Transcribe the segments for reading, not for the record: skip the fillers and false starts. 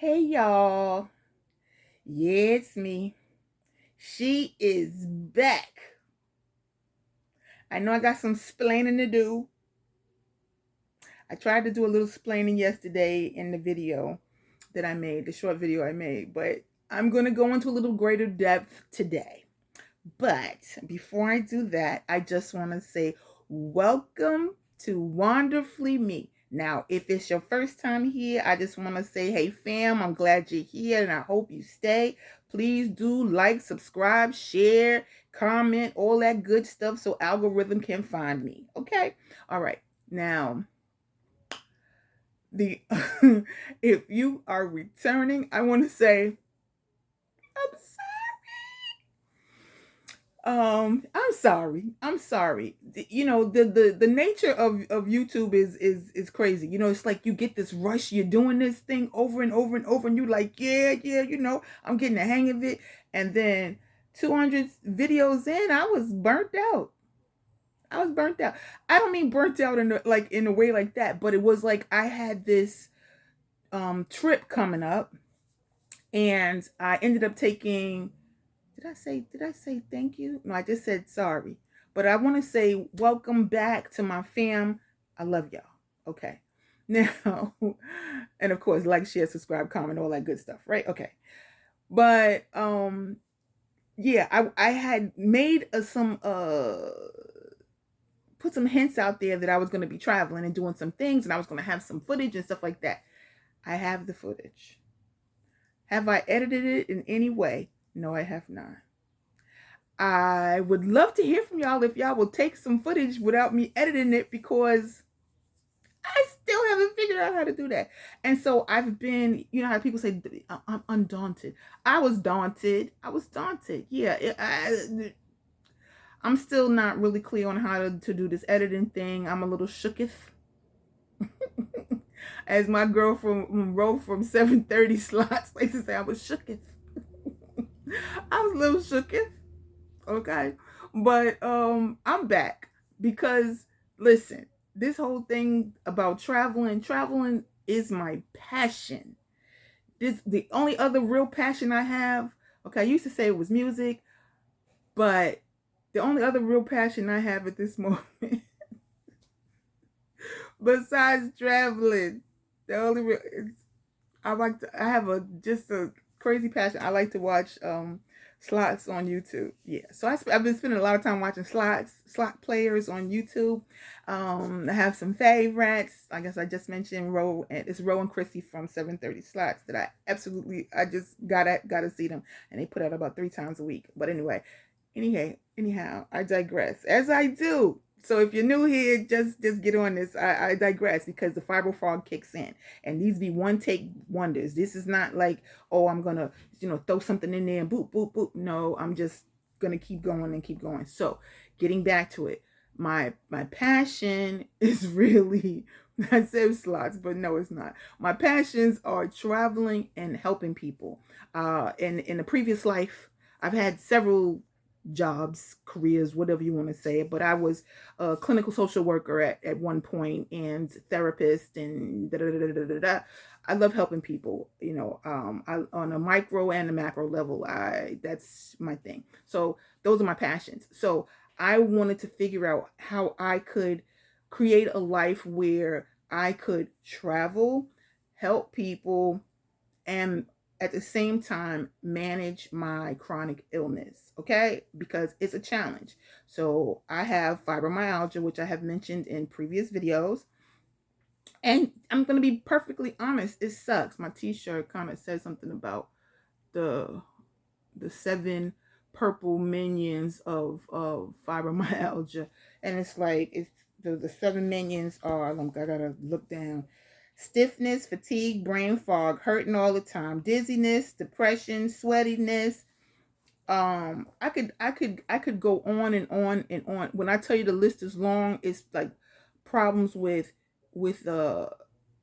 Hey y'all. Yeah, it's me. She is back. I know I got some splaining to do. I tried to do a little splaining yesterday in the video that I made, the short video I made, but I'm going to go into a little greater depth today. But before I do that, I just want to say welcome to Wonderfully Me. Now, if it's your first time here, I just want to say, hey fam, I'm glad you're here and I hope you stay. Please do like, subscribe, share, comment, all that good stuff so algorithm can find me. Okay? All right. Now, the if you are returning, I want to say I'm I'm sorry. I'm sorry. You know, the nature of YouTube is crazy. You know, it's like you get this rush, you're doing this thing over and over and over, and you're like, yeah, you know, I'm getting the hang of it. And then 200 videos in, I was burnt out. I was burnt out. I don't mean burnt out in a way like that, but it was like I had this trip coming up and I ended up taking did I say thank you? No, I just said sorry. But I want to say welcome back to my fam. I love y'all. Okay. Now, and of course, like, share, subscribe, comment, all that good stuff, right? Okay. But yeah, I had made some put some hints out there that I was going to be traveling and doing some things and I was going to have some footage and stuff like that. I have the footage. Have I edited it in any way? No, I have not. I would love to hear from y'all if y'all will take some footage without me editing it because I still haven't figured out how to do that. And so I've been, you know how people say, I'm undaunted. I was daunted. Yeah, I'm still not really clear on how to do this editing thing. I'm a little shooketh. As my girl from Row from 730 Slots likes to say, I was shooketh. I was a little shooketh. Okay. But I'm back because listen, this whole thing about traveling is my passion. This the only other real passion I have. Okay, I used to say it was music, but the only other real passion I have at this moment besides traveling, the only real I have a just a crazy passion. I like to watch slots on YouTube. Yeah, so I've been spending a lot of time watching slot players on YouTube. I have some favorites. I guess I just mentioned Roe, and it's Roe and Chrissy from 730 Slots that I just gotta see them, and they put out about 3 times a week. But anyhow, I digress as I do. So if you're new here, just get on this. I digress because the fiber frog kicks in, and these be one take wonders. This is not like, oh, I'm gonna throw something in there and boop boop boop. No, I'm just gonna keep going and keep going. So getting back to it, my passion is really, I said slots, but no, it's not. My passions are traveling and helping people. In the previous life, I've had several jobs, careers, whatever you want to say. But I was a clinical social worker at one point and therapist and da da da da da da. I love helping people, on a micro and a macro level. That's my thing. So those are my passions. So I wanted to figure out how I could create a life where I could travel, help people, and at the same time manage my chronic illness, okay? Because it's a challenge. So I have fibromyalgia, which I have mentioned in previous videos. And I'm going to be perfectly honest, it sucks. My t-shirt kind of says something about the seven purple minions of fibromyalgia. And it's like it's the seven minions are, I gotta look down: stiffness, fatigue, brain fog, hurting all the time, dizziness, depression, sweatiness. I could go on and on and on. When I tell you the list is long, it's like problems with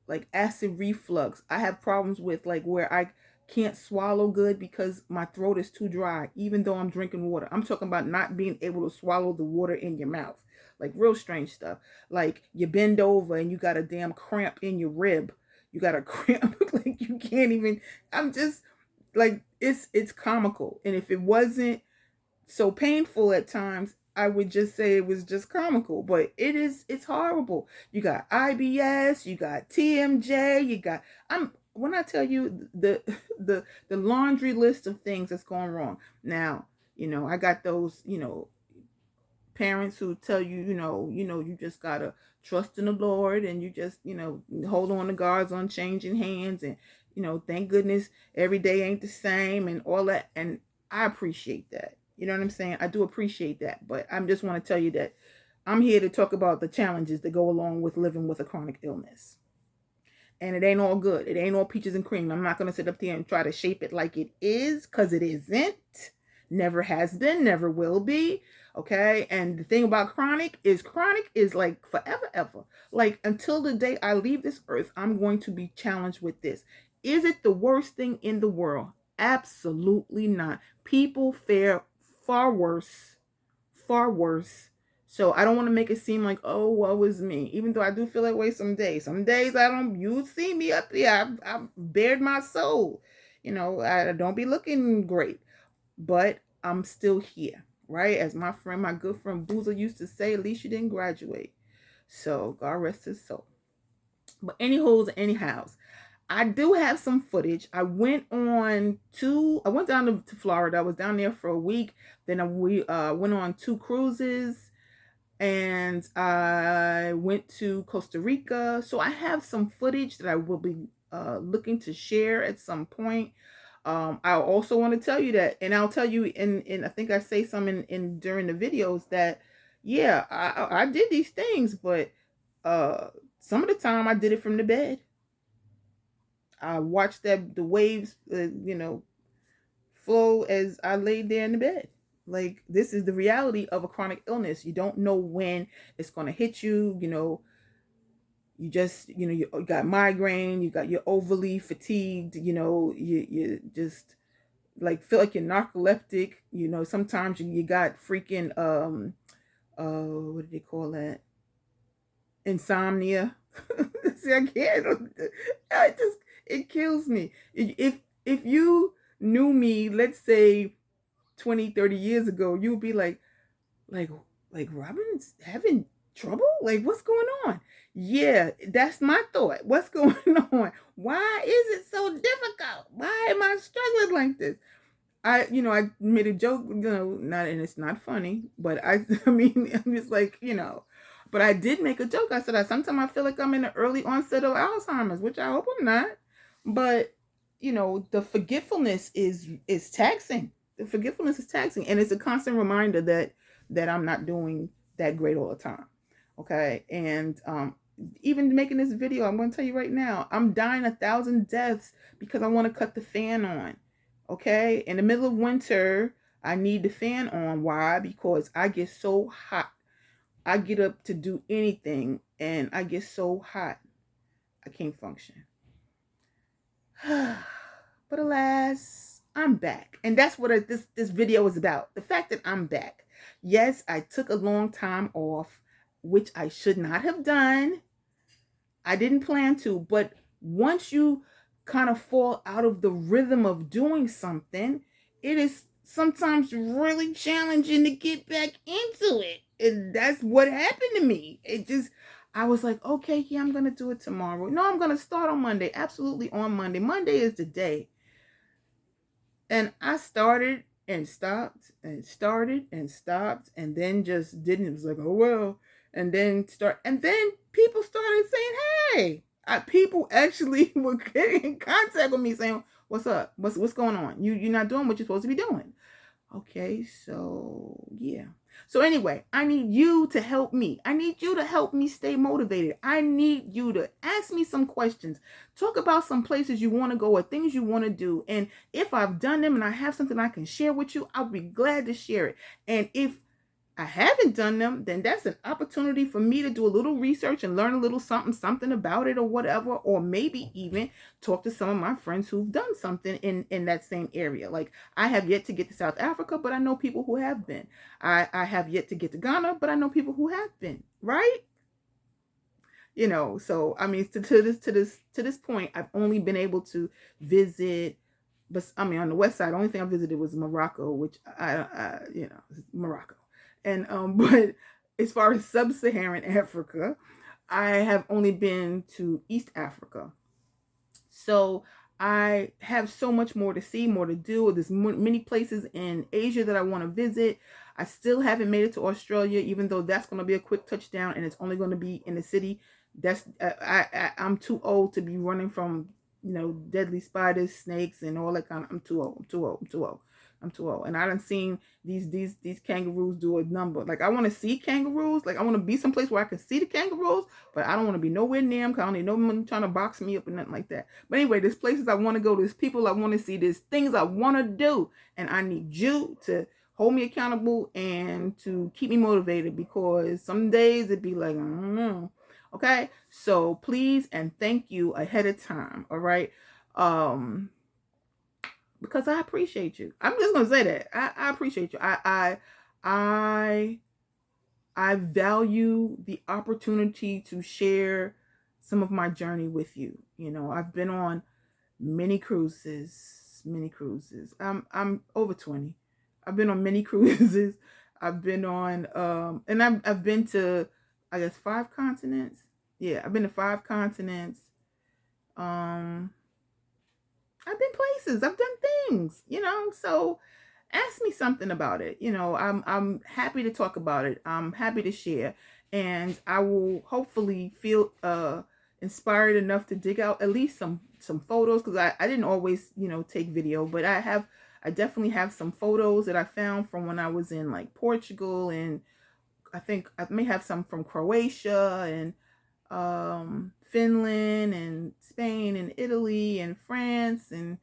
like acid reflux. I have problems with like where I can't swallow good because my throat is too dry, even though I'm drinking water. I'm talking about not being able to swallow the water in your mouth. Like real strange stuff. Like you bend over and you got a damn cramp in your rib. You got a cramp, like you can't even. I'm just like it's comical, and if it wasn't so painful at times, I would just say it was just comical, but it's horrible. You got IBS, you got TMJ, you got I'm when I tell you the laundry list of things that's going wrong. Now, I got those, parents who tell you, you just gotta trust in the Lord, and you just, hold on to God's unchanging hands, and thank goodness every day ain't the same, and all that. And I appreciate that. You know what I'm saying? I do appreciate that, but I just want to tell you that I'm here to talk about the challenges that go along with living with a chronic illness. And it ain't all good. It ain't all peaches and cream. I'm not going to sit up there and try to shape it like it is, because it isn't. Never has been, never will be. Okay. And the thing about chronic is like forever, ever. Like until the day I leave this earth, I'm going to be challenged with this. Is it the worst thing in the world? Absolutely not. People fare far worse, far worse. So I don't want to make it seem like, oh, woe is me. Even though I do feel that way some days. Some days I don't. You see me up here. I've bared my soul. I don't be looking great, but I'm still here, right? As my good friend Boozer used to say, at least you didn't graduate. So God rest his soul. But anyhows, I do have some footage. I went down to Florida. I was down there for a week. Then we went on 2 cruises, and I went to Costa Rica. So I have some footage that I will be looking to share at some point. I also want to tell you that, and I'll tell you in I think I say some in during the videos that, yeah, I did these things, but some of the time I did it from the bed. I watched the waves, flow as I laid there in the bed. Like, this is the reality of a chronic illness. You don't know when it's going to hit you. You just, you got migraine, you're overly fatigued, you just like feel like you're narcoleptic. Sometimes you got freaking, what do they call that? Insomnia. See, I can't. It kills me. If you knew me, let's say 20, 30 years ago, you would be like Robin's having trouble? Like, what's going on? Yeah, that's my thought. What's going on? Why is it so difficult? Why am I struggling like this? I made a joke, not, and it's not funny, but I mean, I'm just like, but I did make a joke. I said, sometimes I feel like I'm in the early onset of Alzheimer's, which I hope I'm not. But, the forgetfulness is taxing. The forgetfulness is taxing. And it's a constant reminder that I'm not doing that great all the time. Okay. And even making this video, I'm going to tell you right now, I'm dying 1,000 deaths because I want to cut the fan on. Okay. In the middle of winter, I need the fan on. Why? Because I get so hot. I get up to do anything and I get so hot, I can't function. But alas, I'm back. And that's what this video is about. The fact that I'm back. Yes, I took a long time off, which I should not have done. I didn't plan to, but once you kind of fall out of the rhythm of doing something, it is sometimes really challenging to get back into it. And that's what happened to me. I was like, okay, yeah, I'm going to do it tomorrow. No, I'm going to start on Monday. Absolutely on Monday. Monday is the day. And I started and stopped and started and stopped and then just didn't. It was like, oh, well. And then people started saying, hey. People actually were getting in contact with me saying, what's up? What's going on? You're not doing what you're supposed to be doing. Okay, so yeah. So anyway, I need you to help me. I need you to help me stay motivated. I need you to ask me some questions. Talk about some places you want to go or things you want to do. And if I've done them and I have something I can share with you, I'll be glad to share it. And if I haven't done them, then that's an opportunity for me to do a little research and learn a little something about it or whatever, or maybe even talk to some of my friends who've done something in that same area. Like, I have yet to get to South Africa, but I know people who have been. I have yet to get to Ghana, but I know people who have been, right? So I mean, to this point, I've only been able to visit, but I mean, on the west side, the only thing I visited was Morocco, which Morocco, and but as far as sub-Saharan Africa, I have only been to East Africa. So I have so much more to see, more to do. There's many places in Asia that I want to visit. I still haven't made it to Australia, even though that's going to be a quick touchdown, and it's only going to be in the city. That's I'm too old to be running from deadly spiders, snakes, and all that kind of. I'm too old. I'm too old. I'm too old. I'm too old. And I done seen these kangaroos do a number. Like I want to see kangaroos. Like I want to be someplace where I can see the kangaroos, but I don't want to be nowhere near them because I don't need no one trying to box me up or nothing like that. But anyway, there's places I want to go. There's people I want to see. There's things I want to do, and I need you to hold me accountable and to keep me motivated, because some days it'd be like, I don't know. Okay, so please and thank you ahead of time. All right. Because I appreciate you. I'm just gonna say that I appreciate you. I value the opportunity to share some of my journey with you. I've been on many cruises, many cruises. I'm over 20. I've been on many cruises. I've been on and I've been to, I guess, 5 continents. Yeah, I've been to 5 continents. Um I've been places. I've done things, so ask me something about it. I'm happy to talk about it. I'm happy to share, and I will hopefully feel inspired enough to dig out at least some photos, because I didn't always take video, but I definitely have some photos that I found from when I was in like Portugal, and I think I may have some from Croatia and Finland and Spain and Italy and France, and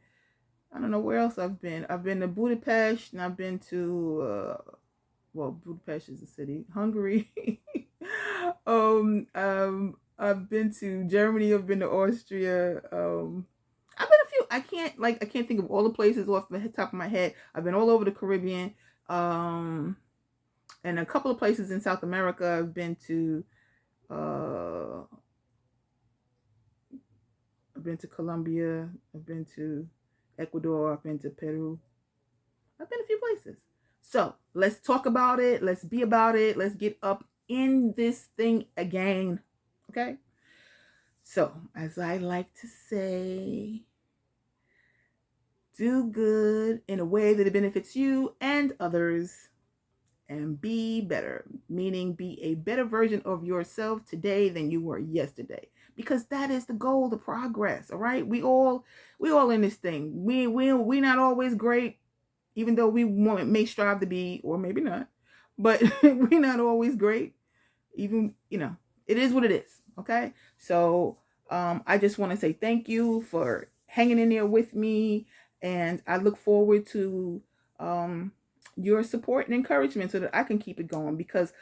I don't know where else I've been. I've been to Budapest, and I've been to Budapest is a city. Hungary. I've been to Germany. I've been to Austria. I've been a few. I can't think of all the places off the top of my head. I've been all over the Caribbean, and a couple of places in South America. I've been to. I've been to Colombia. I've been to Ecuador. I've been to Peru. I've been a few places. So let's talk about it. Let's be about it. Let's get up in this thing again. Okay? So, as I like to say, do good in a way that it benefits you and others, and be better, meaning be a better version of yourself today than you were yesterday, because that is the goal, the progress. All right, we all in this thing. We not always great, even though we may strive to be, or maybe not, but we're not always great. Even it is what it is. Okay, so I just want to say thank you for hanging in there with me, and I look forward to your support and encouragement so that I can keep it going, because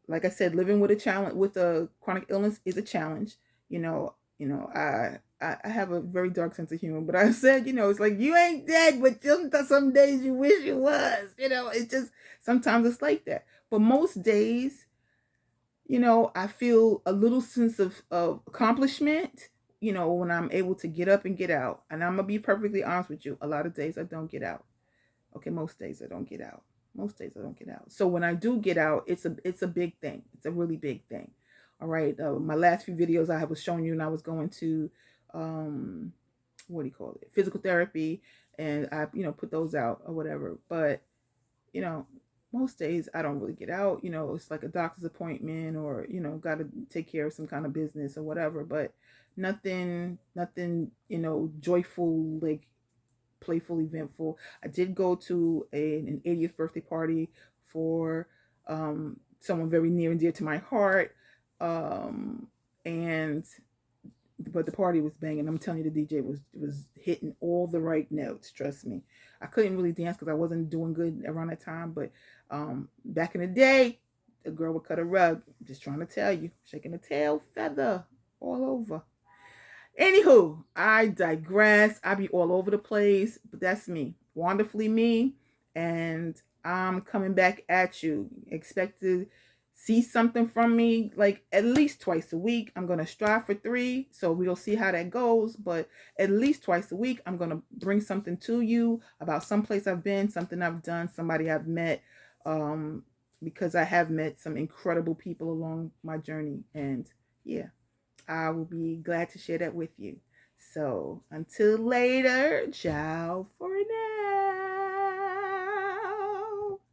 like I said, living with a chronic illness is a challenge. I have a very dark sense of humor, but I said, it's like you ain't dead, but some days you wish you was. It's just sometimes it's like that. But most days, I feel a little sense of accomplishment, when I'm able to get up and get out. And I'm gonna be perfectly honest with you, a lot of days I don't get out. Okay, most days I don't get out. Most days I don't get out. So when I do get out, it's a big thing. It's a really big thing. All right. My last few videos I was showing you, and I was going to, what do you call it? Physical therapy, and I, put those out or whatever. But, most days I don't really get out. It's like a doctor's appointment, or, got to take care of some kind of business or whatever. But nothing, joyful, like playful, eventful. I did go to an 80th birthday party for someone very near and dear to my heart, and but the party was banging. I'm telling you, the DJ was hitting all the right notes. Trust me, I couldn't really dance because I wasn't doing good around that time. But back in the day, the girl would cut a rug. Just trying to tell you, shaking a tail feather all over. Anywho, I digress. I be all over the place, but that's me, wonderfully me, and I'm coming back at you. Expect to see something from me like at least twice a week. I'm going to strive for 3, so we'll see how that goes, but at least twice a week I'm going to bring something to you about some place I've been, something I've done, somebody I've met, um because I have met some incredible people along my journey, and yeah, I will be glad to share that with you. So until later, ciao